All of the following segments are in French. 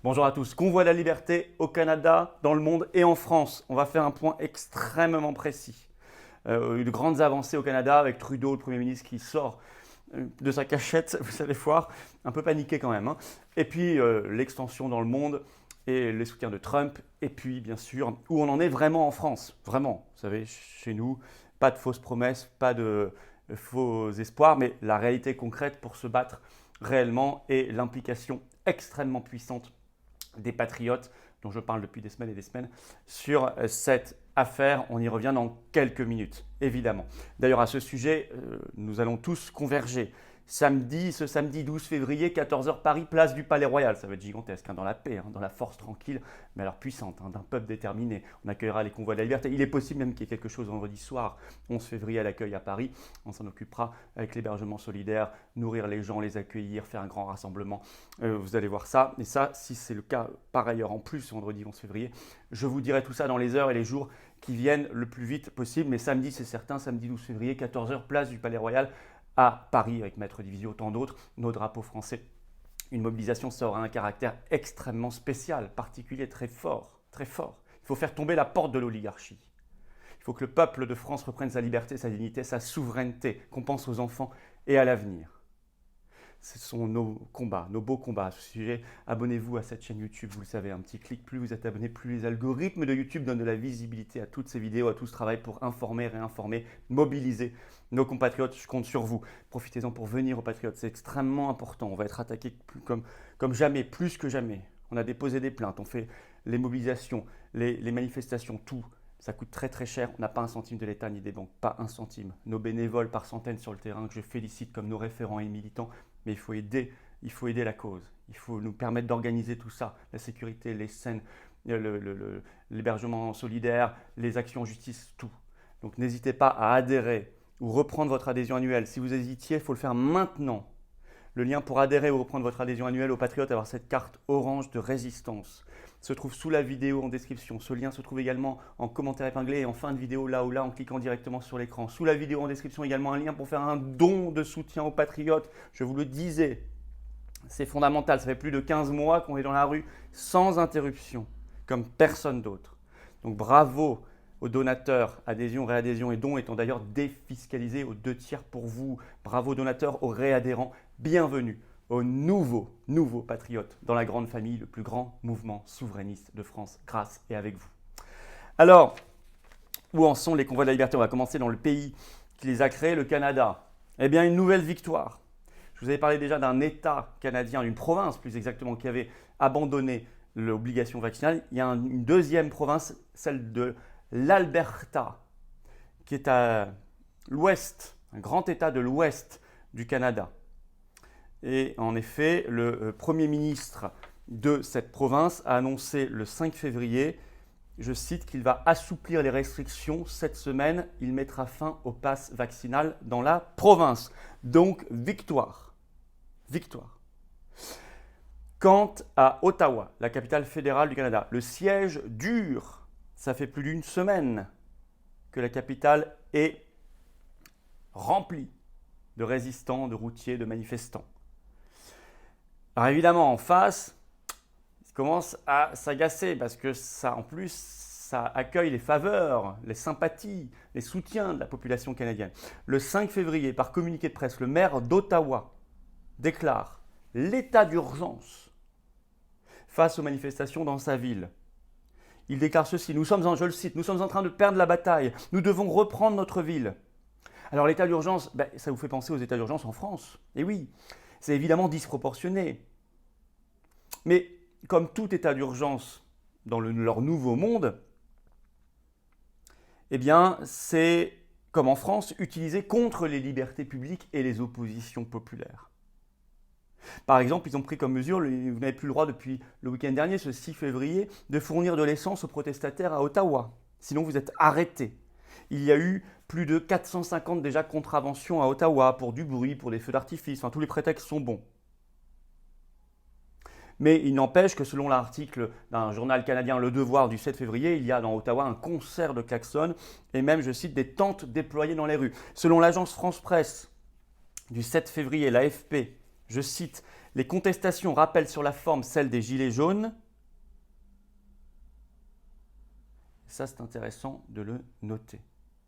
Bonjour à tous. Convoi de la liberté au Canada, dans le monde et en France. On va faire un point extrêmement précis. De grandes avancées au Canada avec Trudeau, le Premier ministre, qui sort de sa cachette, vous savez, foire, un peu paniqué quand même. Et puis l'extension dans le monde et les soutiens de Trump. Et puis bien sûr, où on en est vraiment en France. Vraiment, vous savez, chez nous, pas de fausses promesses, pas de faux espoirs, mais la réalité concrète pour se battre réellement et l'implication extrêmement puissante des patriotes, dont je parle depuis des semaines et des semaines, sur cette affaire. On y revient dans quelques minutes, évidemment. D'ailleurs, à ce sujet, nous allons tous converger. Ce samedi 12 février, 14h Paris, place du Palais Royal. Ça va être gigantesque, dans la paix, dans la force tranquille, mais alors puissante, d'un peuple déterminé. On accueillera les convois de la liberté. Il est possible même qu'il y ait quelque chose vendredi soir, 11 février, à l'accueil à Paris. On s'en occupera avec l'hébergement solidaire, nourrir les gens, les accueillir, faire un grand rassemblement. Vous allez voir ça. Et ça, si c'est le cas par ailleurs en plus, vendredi 11 février, je vous dirai tout ça dans les heures et les jours qui viennent le plus vite possible. Mais samedi, c'est certain, samedi 12 février, 14h, place du Palais Royal, à Paris, avec Maître Divisio, tant d'autres, nos drapeaux français. Une mobilisation, ça aura un caractère extrêmement spécial, particulier, très fort, très fort. Il faut faire tomber la porte de l'oligarchie. Il faut que le peuple de France reprenne sa liberté, sa dignité, sa souveraineté, qu'on pense aux enfants et à l'avenir. Ce sont nos combats, nos beaux combats à ce sujet. Abonnez-vous à cette chaîne YouTube, vous le savez, un petit clic, plus vous êtes abonné, plus les algorithmes de YouTube donnent de la visibilité à toutes ces vidéos, à tout ce travail pour informer, réinformer, mobiliser nos compatriotes. Je compte sur vous. Profitez-en pour venir aux patriotes, c'est extrêmement important. On va être attaqué comme jamais, plus que jamais. On a déposé des plaintes, on fait les mobilisations, les manifestations, tout. Ça coûte très très cher, on n'a pas un centime de l'État ni des banques, pas un centime. Nos bénévoles par centaines sur le terrain, que je félicite comme nos référents et militants, mais il faut aider la cause. Il faut nous permettre d'organiser tout ça, la sécurité, les scènes, l'hébergement solidaire, les actions en justice, tout. Donc n'hésitez pas à adhérer ou reprendre votre adhésion annuelle. Si vous hésitiez, il faut le faire maintenant. Le lien pour adhérer ou reprendre votre adhésion annuelle aux Patriotes, avoir cette carte orange de résistance, se trouve sous la vidéo en description. Ce lien se trouve également en commentaire épinglé et en fin de vidéo, là ou là, en cliquant directement sur l'écran. Sous la vidéo en description également un lien pour faire un don de soutien aux Patriotes. Je vous le disais, c'est fondamental. Ça fait plus de 15 mois qu'on est dans la rue sans interruption, comme personne d'autre. Donc bravo aux donateurs, adhésion, réadhésion et dons étant d'ailleurs défiscalisés aux 2/3 pour vous. Bravo aux donateurs, aux réadhérents, bienvenue aux nouveaux patriotes dans la grande famille, le plus grand mouvement souverainiste de France, grâce et avec vous. Alors, où en sont les convois de la liberté? On va commencer dans le pays qui les a créés, le Canada. Eh bien, une nouvelle victoire. Je vous avais parlé déjà d'un État canadien, d'une province plus exactement, qui avait abandonné l'obligation vaccinale. Il y a une deuxième province, celle de l'Alberta, qui est à l'ouest, un grand État de l'ouest du Canada. Et en effet, le Premier ministre de cette province a annoncé le 5 février, je cite, qu'il va assouplir les restrictions cette semaine. Il mettra fin au pass vaccinal dans la province. Donc, victoire. Victoire. Quant à Ottawa, la capitale fédérale du Canada, le siège dure. Ça fait plus d'une semaine que la capitale est remplie de résistants, de routiers, de manifestants. Alors évidemment, en face, ils commencent à s'agacer parce que ça, en plus, ça accueille les faveurs, les sympathies, les soutiens de la population canadienne. Le 5 février, par communiqué de presse, le maire d'Ottawa déclare l'état d'urgence face aux manifestations dans sa ville. Il déclare ceci, je le cite, nous sommes en train de perdre la bataille, nous devons reprendre notre ville. Alors l'état d'urgence, ça vous fait penser aux états d'urgence en France. Et oui, c'est évidemment disproportionné. Mais comme tout état d'urgence dans leur nouveau monde, eh bien c'est, comme en France, utilisé contre les libertés publiques et les oppositions populaires. Par exemple, ils ont pris comme mesure, vous n'avez plus le droit depuis le week-end dernier, ce 6 février, de fournir de l'essence aux protestataires à Ottawa. Sinon, vous êtes arrêtés. Il y a eu plus de 450 déjà contraventions à Ottawa pour du bruit, pour des feux d'artifice. Enfin, tous les prétextes sont bons. Mais il n'empêche que selon l'article d'un journal canadien Le Devoir du 7 février, il y a dans Ottawa un concert de klaxons et même, je cite, des tentes déployées dans les rues. Selon l'agence France Presse du 7 février, l'AFP, je cite, Les contestations rappellent sur la forme celles des Gilets jaunes. Ça, c'est intéressant de le noter.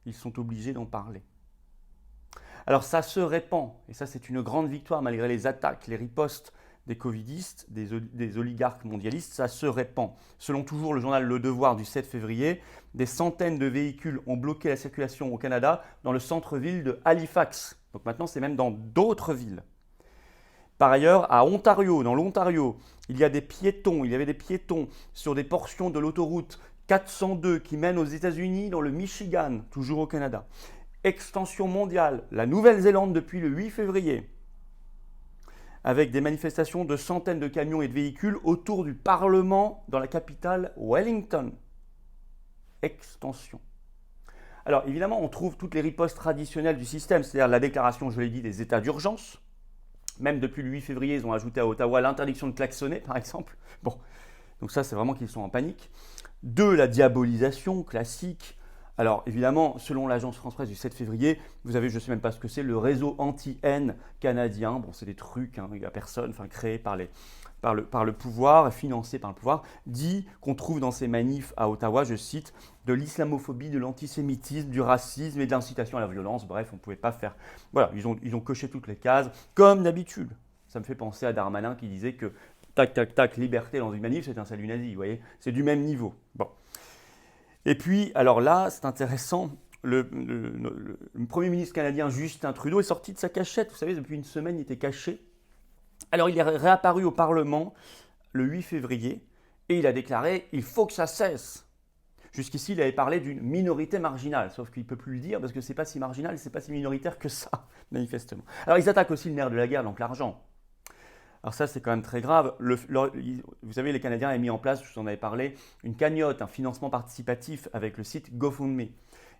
Ils sont obligés d'en parler. Alors ça se répand, et ça c'est une grande victoire malgré les attaques, les ripostes des covidistes, des oligarques mondialistes, ça se répand. Selon toujours le journal Le Devoir du 7 février, des centaines de véhicules ont bloqué la circulation au Canada dans le centre-ville de Halifax. Donc maintenant c'est même dans d'autres villes. Par ailleurs, à Ontario, dans l'Ontario, il y avait des piétons sur des portions de l'autoroute 402 qui mène aux États-Unis dans le Michigan, toujours au Canada. Extension mondiale, la Nouvelle-Zélande depuis le 8 février, avec des manifestations de centaines de camions et de véhicules autour du Parlement dans la capitale Wellington. Extension. Alors évidemment, on trouve toutes les ripostes traditionnelles du système, c'est-à-dire la déclaration, je l'ai dit, des états d'urgence. Même depuis le 8 février, ils ont ajouté à Ottawa l'interdiction de klaxonner, par exemple. Bon, donc ça, c'est vraiment qu'ils sont en panique. 2, la diabolisation classique. Alors évidemment, selon l'agence France-Presse du 7 février, vous avez, je ne sais même pas ce que c'est, le réseau anti-haine canadien. Bon, c'est des trucs, il n'y a personne, créés par le pouvoir, financés par le pouvoir, dit qu'on trouve dans ces manifs à Ottawa, je cite, de l'islamophobie, de l'antisémitisme, du racisme et de l'incitation à la violence. Bref, on ne pouvait pas faire... Voilà, ils ont coché toutes les cases, comme d'habitude. Ça me fait penser à Darmanin qui disait que tac, tac, tac, liberté dans une manif, c'est un salut nazi, vous voyez, c'est du même niveau. Bon. Et puis, alors là, c'est intéressant, le Premier ministre canadien Justin Trudeau est sorti de sa cachette. Vous savez, depuis une semaine, il était caché. Alors, il est réapparu au Parlement le 8 février et il a déclaré « il faut que ça cesse ». Jusqu'ici, il avait parlé d'une minorité marginale, sauf qu'il ne peut plus le dire parce que ce n'est pas si marginal, ce n'est pas si minoritaire que ça, manifestement. Alors, ils attaquent aussi le nerf de la guerre, donc l'argent. Alors ça, c'est quand même très grave. Vous savez, les Canadiens avaient mis en place, je vous en avais parlé, une cagnotte, un financement participatif avec le site GoFundMe.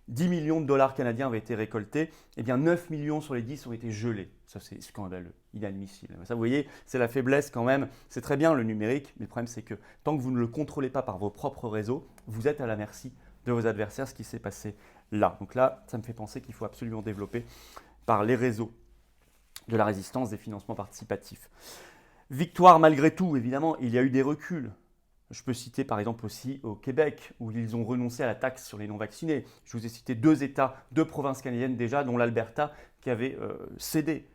10 millions de dollars canadiens avaient été récoltés, et bien 9 millions sur les 10 ont été gelés. Ça, c'est scandaleux, inadmissible. Ça, vous voyez, c'est la faiblesse quand même. C'est très bien le numérique, mais le problème, c'est que tant que vous ne le contrôlez pas par vos propres réseaux, vous êtes à la merci de vos adversaires, ce qui s'est passé là. Donc là, ça me fait penser qu'il faut absolument développer par les réseaux de la résistance des financements participatifs. Victoire malgré tout, évidemment, il y a eu des reculs. Je peux citer par exemple aussi au Québec, où ils ont renoncé à la taxe sur les non-vaccinés. Je vous ai cité 2 États, 2 provinces canadiennes déjà, dont l'Alberta, qui avaient cédé.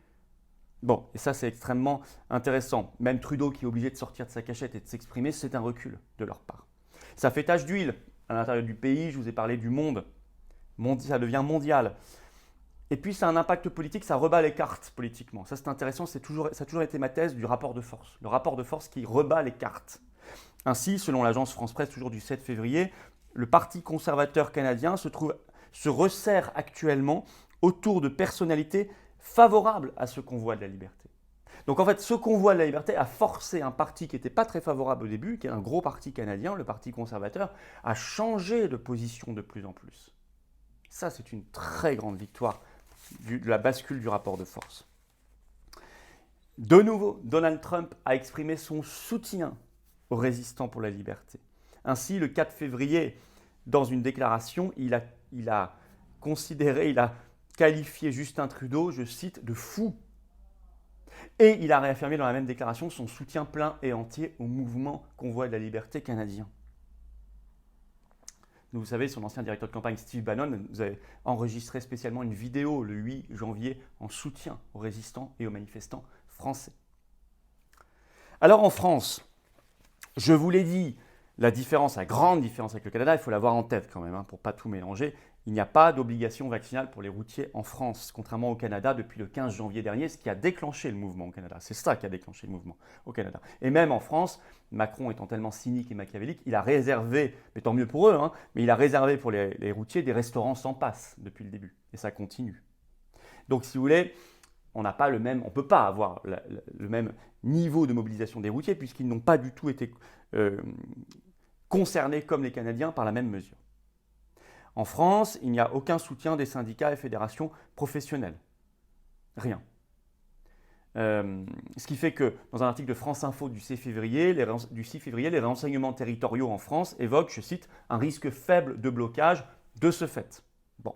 Bon, et ça c'est extrêmement intéressant. Même Trudeau qui est obligé de sortir de sa cachette et de s'exprimer, c'est un recul de leur part. Ça fait tache d'huile à l'intérieur du pays, je vous ai parlé du monde. Ça devient mondial. Et puis, ça a un impact politique, ça rebat les cartes politiquement. Ça, c'est intéressant, ça a toujours été ma thèse du rapport de force. Le rapport de force qui rebat les cartes. Ainsi, selon l'agence France-Presse, toujours du 7 février, le Parti conservateur canadien se resserre actuellement autour de personnalités favorables à ce convoi de la liberté. Donc en fait, ce convoi de la liberté a forcé un parti qui n'était pas très favorable au début, qui est un gros parti canadien, le Parti conservateur, à changer de position de plus en plus. Ça, c'est une très grande victoire de la bascule du rapport de force. De nouveau, Donald Trump a exprimé son soutien aux résistants pour la liberté. Ainsi, le 4 février, dans une déclaration, il a qualifié Justin Trudeau, je cite, de fou. Et il a réaffirmé dans la même déclaration son soutien plein et entier au mouvement Convoi de la liberté canadien. Vous savez, son ancien directeur de campagne, Steve Bannon, vous avez enregistré spécialement une vidéo le 8 janvier en soutien aux résistants et aux manifestants français. Alors en France, je vous l'ai dit, la grande différence avec le Canada, il faut l'avoir en tête quand même, pour ne pas tout mélanger. Il n'y a pas d'obligation vaccinale pour les routiers en France, contrairement au Canada depuis le 15 janvier dernier, ce qui a déclenché le mouvement au Canada. C'est ça qui a déclenché le mouvement au Canada. Et même en France, Macron étant tellement cynique et machiavélique, il a réservé, mais tant mieux pour eux, mais il a réservé pour les routiers des restaurants sans passe depuis le début. Et ça continue. Donc si vous voulez, on ne peut pas avoir le même niveau de mobilisation des routiers puisqu'ils n'ont pas du tout été concernés comme les Canadiens par la même mesure. En France, il n'y a aucun soutien des syndicats et fédérations professionnelles. Rien. Ce qui fait que, dans un article de France Info du 6 février, les renseignements territoriaux en France évoquent, je cite, un risque faible de blocage de ce fait. Bon.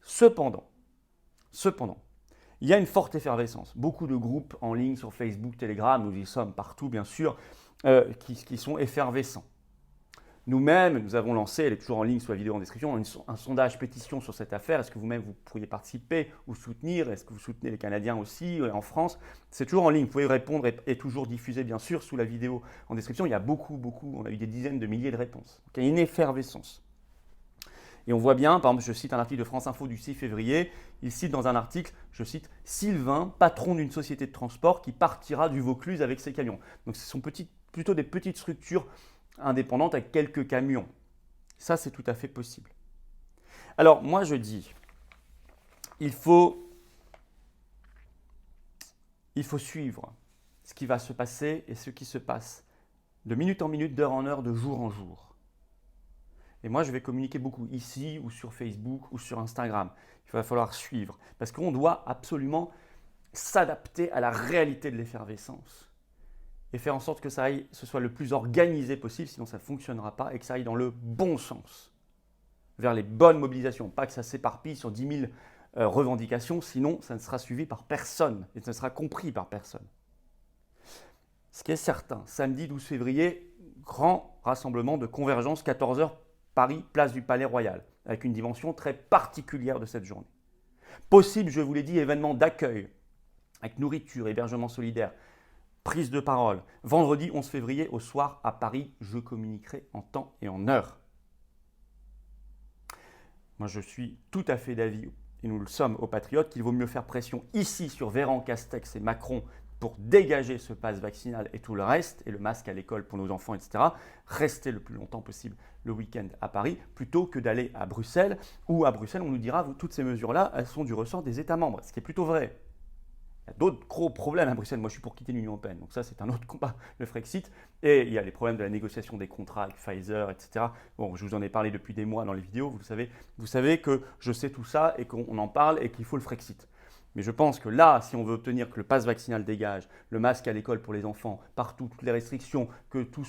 Cependant, Il y a une forte effervescence. Beaucoup de groupes en ligne sur Facebook, Telegram, nous y sommes partout bien sûr, qui sont effervescents. Nous-mêmes, nous avons lancé, elle est toujours en ligne sur la vidéo en description, un sondage pétition sur cette affaire. Est-ce que vous-même, vous pourriez participer ou soutenir? Est-ce que vous soutenez les Canadiens aussi en France? C'est toujours en ligne, vous pouvez répondre et toujours diffuser bien sûr sous la vidéo en description. Il y a beaucoup, on a eu des dizaines de milliers de réponses. Donc, il y a une effervescence. Et on voit bien, par exemple, je cite un article de France Info du 6 février, il cite dans un article, je cite, « Sylvain, patron d'une société de transport qui partira du Vaucluse avec ses camions ». Donc ce sont plutôt des petites structures indépendantes avec quelques camions. Ça, c'est tout à fait possible. Alors, moi, je dis, il faut suivre ce qui va se passer et ce qui se passe de minute en minute, d'heure en heure, de jour en jour. Et moi, je vais communiquer beaucoup ici ou sur Facebook ou sur Instagram. Il va falloir suivre parce qu'on doit absolument s'adapter à la réalité de l'effervescence et faire en sorte que ce soit le plus organisé possible, sinon ça ne fonctionnera pas et que ça aille dans le bon sens, vers les bonnes mobilisations. Pas que ça s'éparpille sur 10 000 revendications, sinon ça ne sera suivi par personne et ça ne sera compris par personne. Ce qui est certain, samedi 12 février, grand rassemblement de convergence, 14 h, Paris, place du Palais Royal, avec une dimension très particulière de cette journée. Possible, je vous l'ai dit, événement d'accueil, avec nourriture, hébergement solidaire, prise de parole. Vendredi 11 février au soir à Paris, je communiquerai en temps et en heure. Moi, je suis tout à fait d'avis, et nous le sommes aux Patriotes, qu'il vaut mieux faire pression ici sur Véran, Castex et Macron pour dégager ce pass vaccinal et tout le reste, et le masque à l'école pour nos enfants, etc., rester le plus longtemps possible le week-end à Paris, plutôt que d'aller à Bruxelles, où à Bruxelles, on nous dira, toutes ces mesures-là, elles sont du ressort des États membres, ce qui est plutôt vrai. Il y a d'autres gros problèmes à Bruxelles. Moi, je suis pour quitter l'Union européenne, donc ça, c'est un autre combat, le Frexit. Et il y a les problèmes de la négociation des contrats avec Pfizer, etc. Bon, je vous en ai parlé depuis des mois dans les vidéos, vous savez que je sais tout ça et qu'on en parle et qu'il faut le Frexit. Mais je pense que là, si on veut obtenir que le pass vaccinal dégage, le masque à l'école pour les enfants, partout, toutes les restrictions, que tout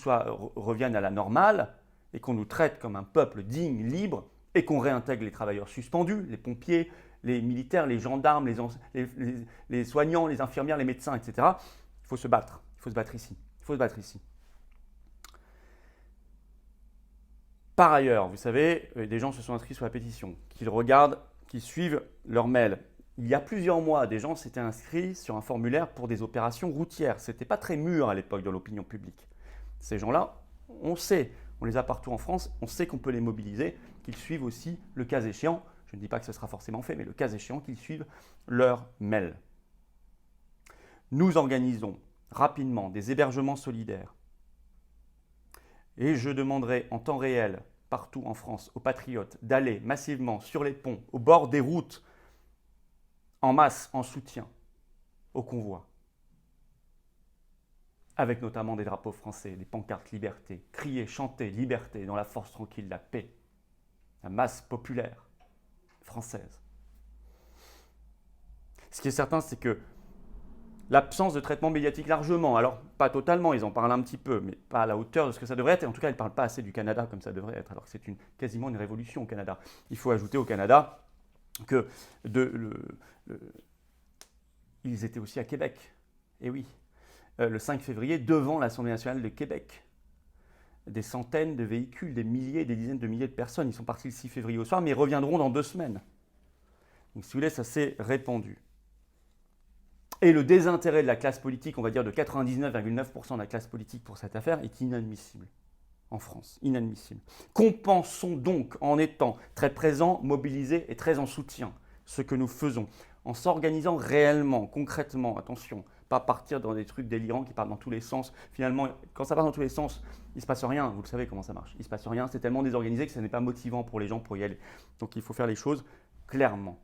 revienne à la normale et qu'on nous traite comme un peuple digne, libre et qu'on réintègre les travailleurs suspendus, les pompiers, les militaires, les gendarmes, les soignants, les infirmières, les médecins, etc. Il faut se battre. Il faut se battre ici. Il faut se battre ici. Par ailleurs, vous savez, des gens se sont inscrits sur la pétition, qu'ils regardent, qu'ils suivent leur mail. Il y a plusieurs mois, des gens s'étaient inscrits sur un formulaire pour des opérations routières. Ce n'était pas très mûr à l'époque dans l'opinion publique. Ces gens-là, on sait, on les a partout en France, on sait qu'on peut les mobiliser, qu'ils suivent aussi, le cas échéant, je ne dis pas que ce sera forcément fait, mais le cas échéant, qu'ils suivent leur mail. Nous organisons rapidement des hébergements solidaires. Et je demanderai en temps réel, partout en France, aux patriotes d'aller massivement sur les ponts, au bord des routes, en masse, en soutien au convoi, avec notamment des drapeaux français, des pancartes liberté, crier, chanter liberté dans la force tranquille, la paix, la masse populaire française. Ce qui est certain, c'est que l'absence de traitement médiatique largement, alors pas totalement, ils en parlent un petit peu, mais pas à la hauteur de ce que ça devrait être, et en tout cas, ils ne parlent pas assez du Canada comme ça devrait être, alors que c'est quasiment une révolution au Canada. Il faut ajouter au Canada que ils étaient aussi à Québec, et oui, le 5 février, devant l'Assemblée nationale de Québec. Des centaines de véhicules, des milliers, des dizaines de milliers de personnes, ils sont partis le 6 février au soir, mais ils reviendront dans 2 semaines. Donc si vous voulez, ça s'est répandu. Et le désintérêt de la classe politique, on va dire de 99,9% de la classe politique pour cette affaire, est inadmissible en France, inadmissible. Compensons donc en étant très présents, mobilisés et très en soutien ce que nous faisons, en s'organisant réellement, concrètement, attention, pas partir dans des trucs délirants qui partent dans tous les sens. Finalement, quand ça part dans tous les sens, il ne se passe rien, vous le savez comment ça marche. Il ne se passe rien, c'est tellement désorganisé que ça n'est pas motivant pour les gens pour y aller. Donc il faut faire les choses clairement,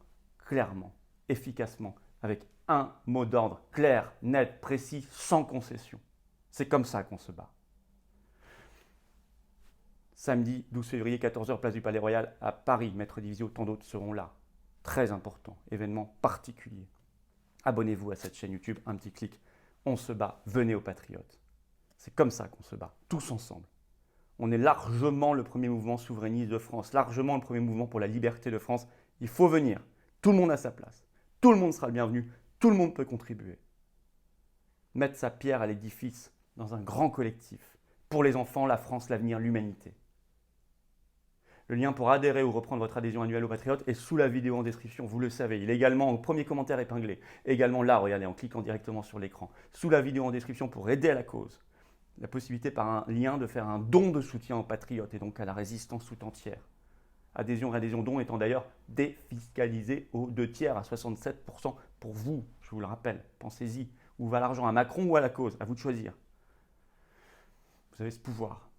efficacement, avec un mot d'ordre clair, net, précis, sans concession. C'est comme ça qu'on se bat. Samedi 12 février, 14 h, place du Palais Royal à Paris. Maître Divisio, tant d'autres seront là. Très important, événement particulier. Abonnez-vous à cette chaîne YouTube, un petit clic. On se bat, venez aux Patriotes. C'est comme ça qu'on se bat, tous ensemble. On est largement le premier mouvement souverainiste de France, largement le premier mouvement pour la liberté de France. Il faut venir, tout le monde a sa place. Tout le monde sera le bienvenu, tout le monde peut contribuer. Mettre sa pierre à l'édifice dans un grand collectif. Pour les enfants, la France, l'avenir, l'humanité. Le lien pour adhérer ou reprendre votre adhésion annuelle aux Patriotes est sous la vidéo en description, vous le savez. Il est également au premier commentaire épinglé. Également là, regardez, en cliquant directement sur l'écran. Sous la vidéo en description pour aider à la cause. La possibilité par un lien de faire un don de soutien aux Patriotes et donc à la résistance tout entière. Adhésion, réadhésion, don étant d'ailleurs défiscalisé aux 2/3 à 67% pour vous, je vous le rappelle. Pensez-y. Où va l'argent, à Macron ou à la cause? À vous de choisir. Vous avez ce pouvoir.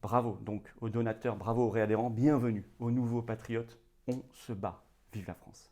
Bravo donc aux donateurs, bravo aux réadhérents, bienvenue aux nouveaux patriotes. On se bat. Vive la France!